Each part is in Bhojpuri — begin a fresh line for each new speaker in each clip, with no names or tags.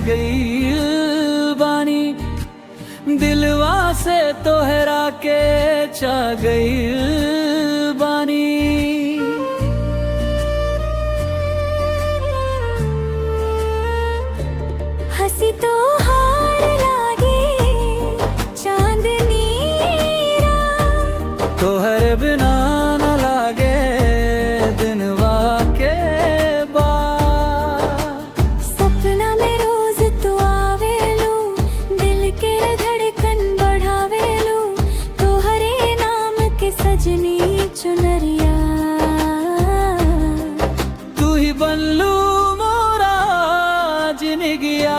गई बानी, दिलवा से तोहरा के चा गई बानी।
हंसी तो हार लागे चांदनी रात,
तोहरे बिना न लागे दिनवा के बाद।
सपना में रोज तू आवेलू, दिल के धड़कन बढ़ावेलू, तोहरे नाम के सजनी चुनरिया।
तू ही बनलू मोरा जिनगिया,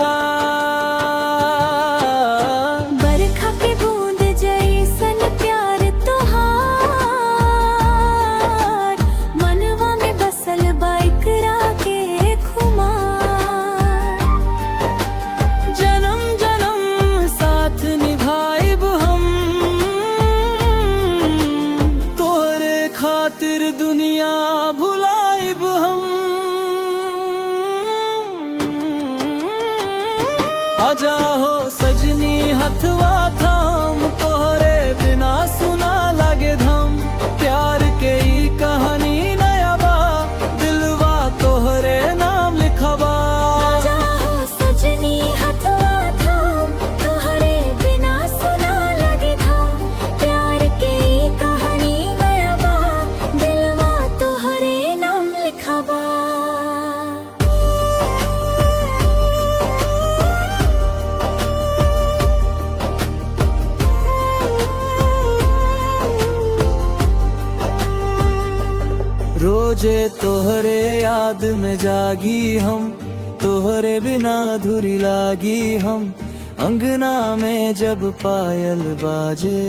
बरखा के बूंद जैसन प्यार तोहार, मनवा में बसल बाइकरा के खुमार।
जन्म जन्म साथ निभाइब हम, तोरे खातिर दुनिया भुलाइब हम। आजा हो सजनी हथवा थाम, तोहरे बिना सुना लागे धम। प्यार के ई कहानी नया बा, दिलवा तोहरे नाम लिखवा।
आजा हो सजनी हथवा थाम, तोहरे बिना सुना लगे धाम। प्यार के कहानी नया बा, दिलवा तोहरे नाम लिखवा।
रोजे तोहरे याद में जागी हम, तोहरे बिना अधूरी लागी हम। अंगना में जब पायल बाजे,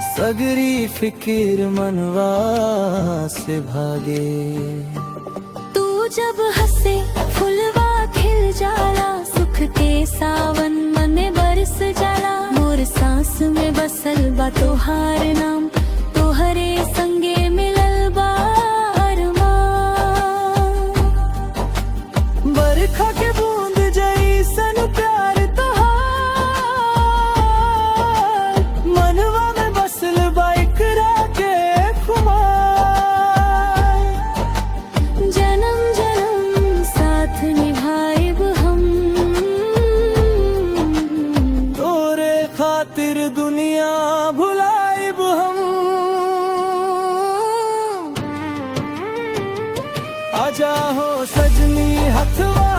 सगरी फिकिर मनवा से भागे।
तू जब हंसे फुलवा खिल जाला, सुख के सावन मन में बरस जाला। मोर सांस में बसल बा तोहार नाम, तोहरे संगे मिलल बा अरमान।
बरखा के बूंद जैसन प्यार तोहार, मनवा में बसल बाइकरा के खुमार।
जन्म जन्म साथ निभाइब हम,
तोरे खातिर दुनिया भुलाइब हम। आजा हो सजनी हथवा